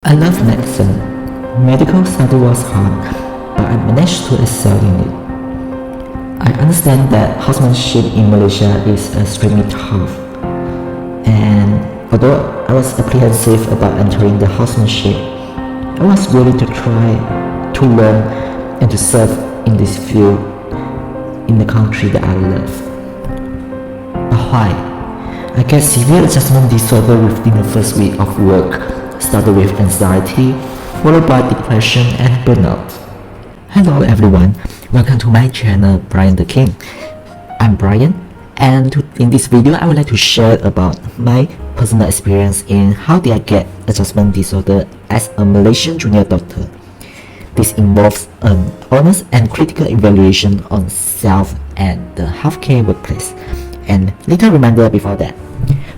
I love medicine. Medical study was hard, but I managed to excel in it. I understand that housemanship in Malaysia is extremely tough, and although I was apprehensive about entering the housemanship, I was willing to try to learn and to serve in this field in the country that I love. But why? I get severe adjustment disorder within the first week of work, started with anxiety, followed by depression and burnout. Hello everyone, welcome to my channel Brian the King. I'm Brian, and in this video I would like to share about my personal experience in how did I get adjustment disorder as a Malaysian junior doctor. This involves an honest and critical evaluation on self and the healthcare workplace. And little reminder before that,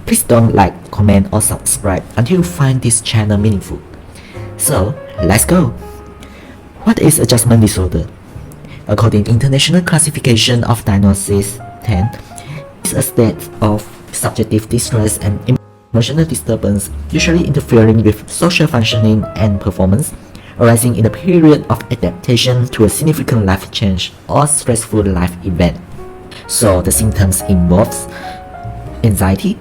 please don't like, comment or subscribe until you find this channel meaningful. So let's go. What is adjustment disorder? According to International Classification of Diagnosis 10, it's a state of subjective distress and emotional disturbance usually interfering with social functioning and performance, arising in a period of adaptation to a significant life change or stressful life event. So the symptoms involves anxiety,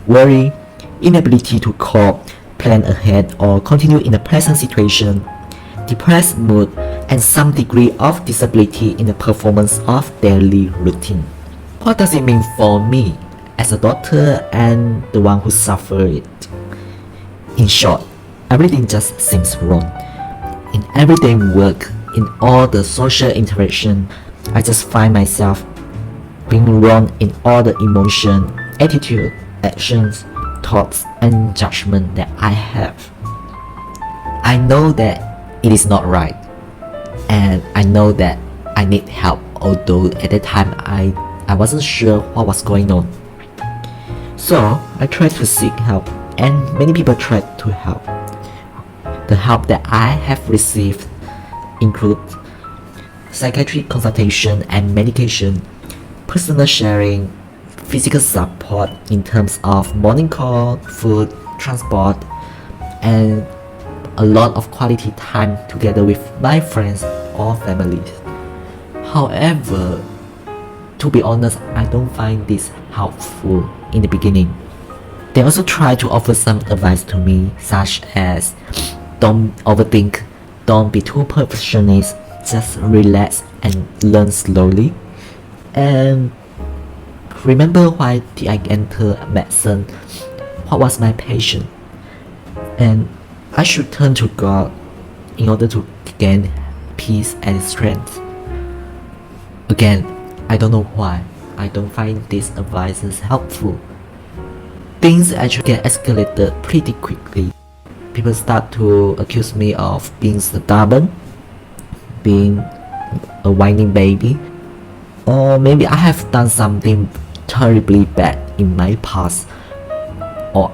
worry, inability to cope, plan ahead or continue in a present situation, depressed mood, and some degree of disability in the performance of daily routine. What does it mean for me as a doctor and the one who suffered it? In short, everything just seems wrong. In everyday work, in all the social interaction, I just find myself being wrong in all the emotion, attitude, actions, thoughts, and judgment that I have. I know that it is not right, and I know that I need help, although at that time I wasn't sure what was going on. So I tried to seek help, and many people tried to help. The help that I have received include psychiatric consultation and medication, personal sharing, physical support in terms of morning call, food, transport, and a lot of quality time together with my friends or families. However, to be honest, I don't find this helpful in the beginning. They also try to offer some advice to me, such as don't overthink, don't be too perfectionist, just relax and learn slowly. And remember why did I enter medicine? What was my passion? And I should turn to God in order to gain peace and strength. Again, I don't know why I don't find these advices helpful. Things actually get escalated pretty quickly. People start to accuse me of being stubborn, being a whining baby, or maybe I have done something terribly bad in my past, or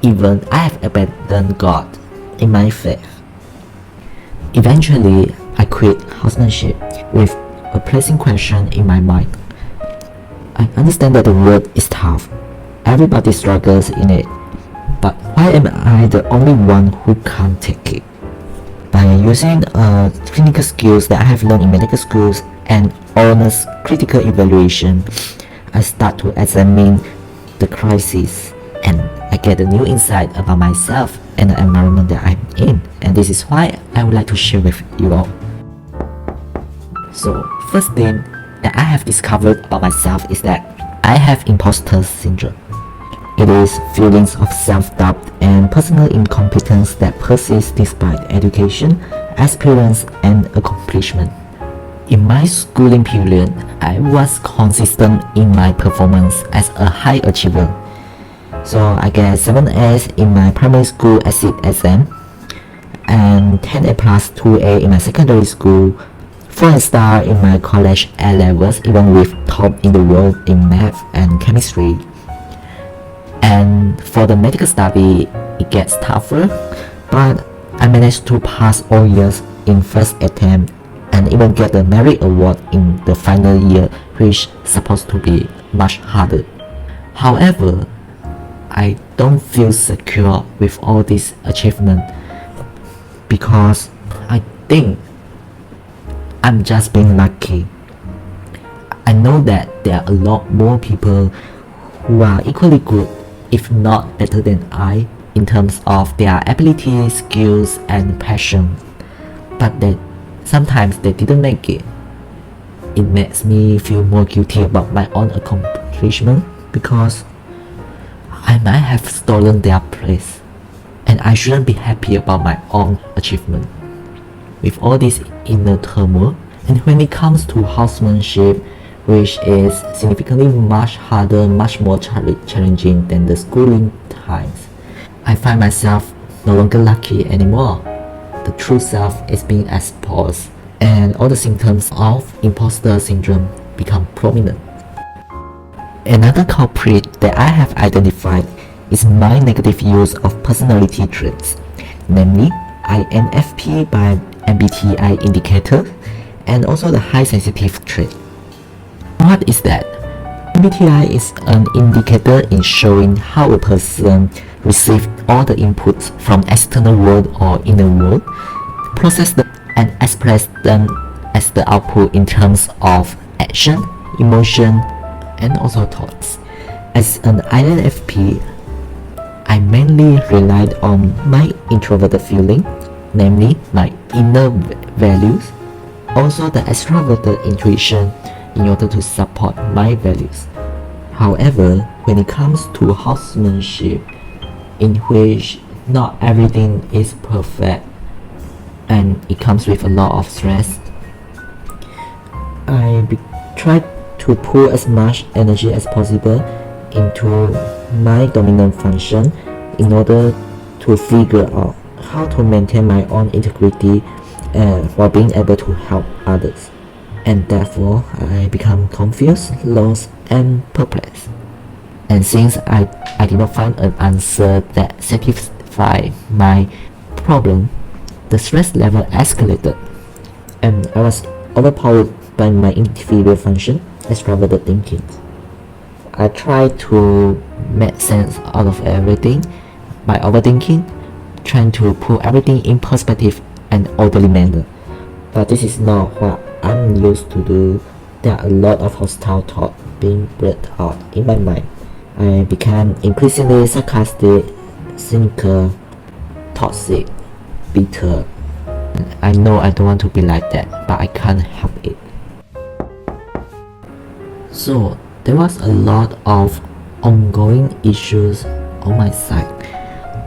even I have abandoned God in my faith. Eventually, I quit housemanship with a pressing question in my mind. I understand that the world is tough. Everybody struggles in it. But why am I the only one who can't take it? By using clinical skills that I have learned in medical schools and honest critical evaluation, I start to examine the crisis and I get a new insight about myself and the environment that I'm in, and this is why I would like to share with you all. So first thing that I have discovered about myself is that I have imposter syndrome. It is feelings of self-doubt and personal incompetence that persist despite education, experience, and accomplishment. In my schooling period, I was consistent in my performance as a high achiever. So I get 7 A's in my primary school exit exam, and 10 A plus 2 A in my secondary school, 4 star in my college A levels, even with top in the world in math and chemistry. And for the medical study, it gets tougher, but I managed to pass all years in first attempt and even get the merit award in the final year, which is supposed to be much harder. However, I don't feel secure with all this achievement because I think I'm just being lucky. I know that there are a lot more people who are equally good, if not better than I, in terms of their ability, skills, and passion, but that sometimes they didn't make it. It makes me feel more guilty about my own accomplishment because I might have stolen their place, and I shouldn't be happy about my own achievement. With all this inner turmoil, and when it comes to housemanship, which is significantly much harder, much more challenging than the schooling times, I find myself no longer lucky anymore. The true self is being exposed, and all the symptoms of imposter syndrome become prominent. Another culprit that I have identified is my negative use of personality traits, namely INFP by MBTI indicator, and also the high sensitive trait. What is that? MBTI is an indicator in showing how a person receives all the inputs from external world or inner world, process them and express them as the output in terms of action, emotion, and also thoughts. As an INFP, I mainly relied on my introverted feeling, namely my inner values, also the extroverted intuition in order to support my values. However, when it comes to housemanship, in which not everything is perfect and it comes with a lot of stress, I try to pull as much energy as possible into my dominant function in order to figure out how to maintain my own integrity while being able to help others. And therefore, I become confused, lost, and perplexed. And since I did not find an answer that satisfied my problem, the stress level escalated, and I was overpowered by my inferior function, extroverted thinking. I tried to make sense out of everything by overthinking, trying to put everything in perspective and orderly manner. But this is not what I'm used to do. There are a lot of hostile thoughts being brought out in my mind. I became increasingly sarcastic, cynical, toxic, bitter. I know I don't want to be like that, but I can't help it. So there was a lot of ongoing issues on my side,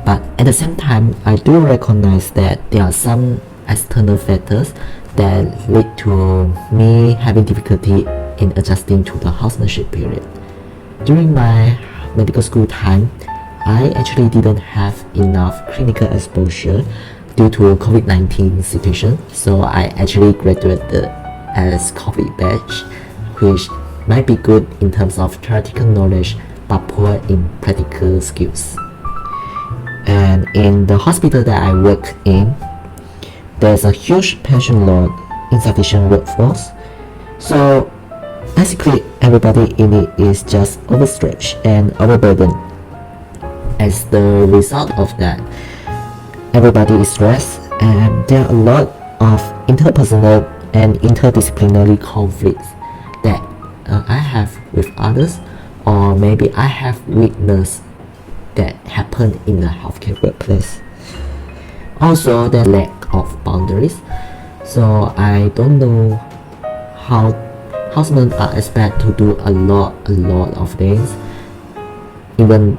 but at the same time I do recognize that there are some external factors that lead to me having difficulty in adjusting to the housemanship period. During my medical school time, I actually didn't have enough clinical exposure due to COVID-19 situation, so I actually graduated as COVID batch, which might be good in terms of theoretical knowledge but poor in practical skills. And in the hospital that I work in, there's a huge patient load, insufficient workforce, so basically everybody in it is just overstretched and overburdened. As the result of that, everybody is stressed, and there are a lot of interpersonal and interdisciplinary conflicts that I have with others, or maybe I have witnessed that happen in the healthcare workplace. Also, the lack of boundaries. So I don't know how housemen are expected to do a lot of things, even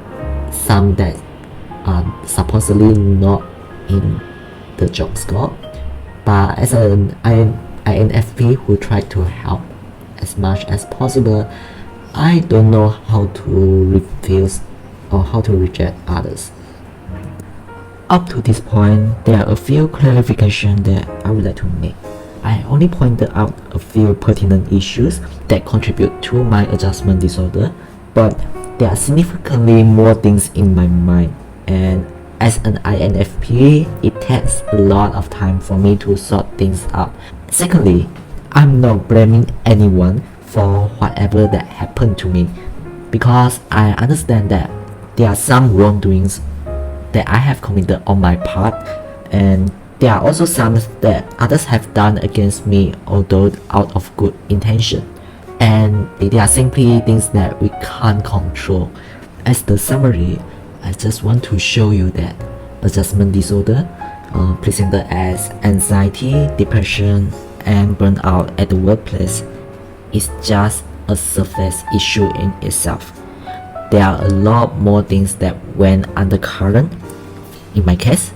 some that are supposedly not in the job scope. But as an INFP who tried to help as much as possible, I don't know how to refuse or how to reject others. Up to this point, there are a few clarifications that I would like to make. I only pointed out a few pertinent issues that contribute to my adjustment disorder, but there are significantly more things in my mind, and as an INFP, it takes a lot of time for me to sort things out. Secondly, I'm not blaming anyone for whatever that happened to me, because I understand that there are some wrongdoings that I have committed on my part, and There are also some that others have done against me, although out of good intention. And they are simply things that we can't control. As the summary, I just want to show you that adjustment disorder, presented as anxiety, depression, and burnout at the workplace, is just a surface issue in itself. There are a lot more things that went undercurrent. In my case,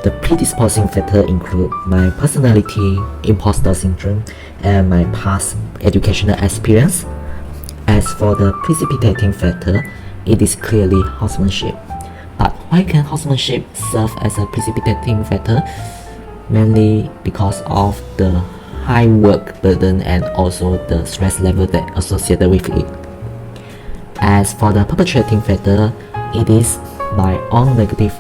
the predisposing factors include my personality, imposter syndrome, and my past educational experience. As for the precipitating factor, it is clearly housemanship. But why can housemanship serve as a precipitating factor? Mainly because of the high work burden and also the stress level that associated with it. As for the perpetuating factor, it is my own negative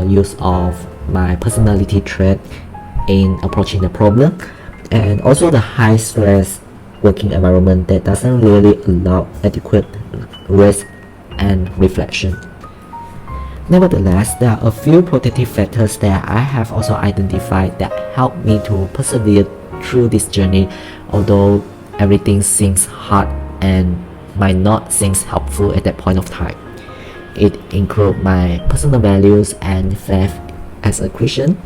use of my personality trait in approaching the problem, and also the high stress working environment that doesn't really allow adequate rest and reflection. Nevertheless, there are a few protective factors that I have also identified that help me to persevere through this journey, although everything seems hard and might not seem helpful at that point of time. It includes my personal values and faith as a Christian,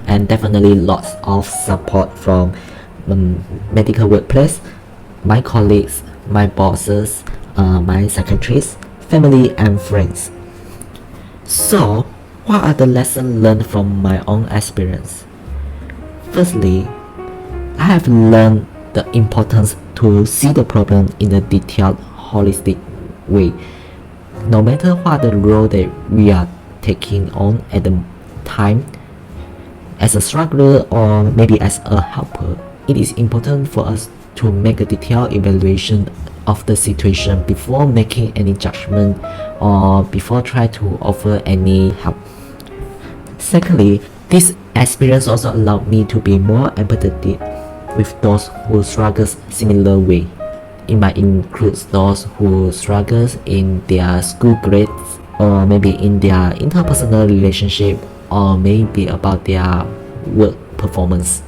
and definitely lots of support from medical workplace, my colleagues, my bosses, my psychiatrists, family, and friends. So, what are the lessons learned from my own experience? Firstly, I have learned the importance to see the problem in a detailed, holistic way. No matter what the role that we are taking on at the time, as a struggler or maybe as a helper, it is important for us to make a detailed evaluation of the situation before making any judgment or before trying to offer any help. Secondly, this experience also allowed me to be more empathetic with those who struggle similar way. It might include those who struggles in their school grades, or maybe in their interpersonal relationship, or maybe about their work performance.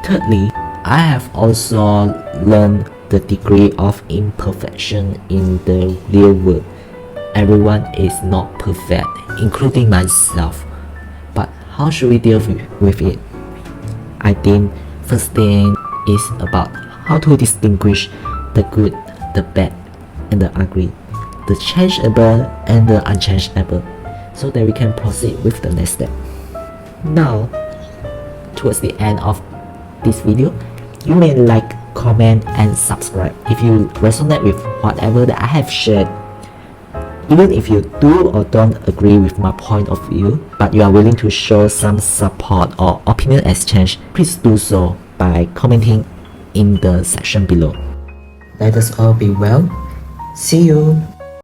Thirdly, I have also learned the degree of imperfection in the real world. Everyone is not perfect, including myself. But how should we deal with it? I think first thing is about how to distinguish the good, the bad, and the ugly, the changeable and the unchangeable, so that we can proceed with the next step. Now, towards the end of this video, you may like, comment, and subscribe if you resonate with whatever that I have shared. Even if you do or don't agree with my point of view, but you are willing to show some support or opinion exchange, please do so by commenting in the section below. Let us all be well. See you.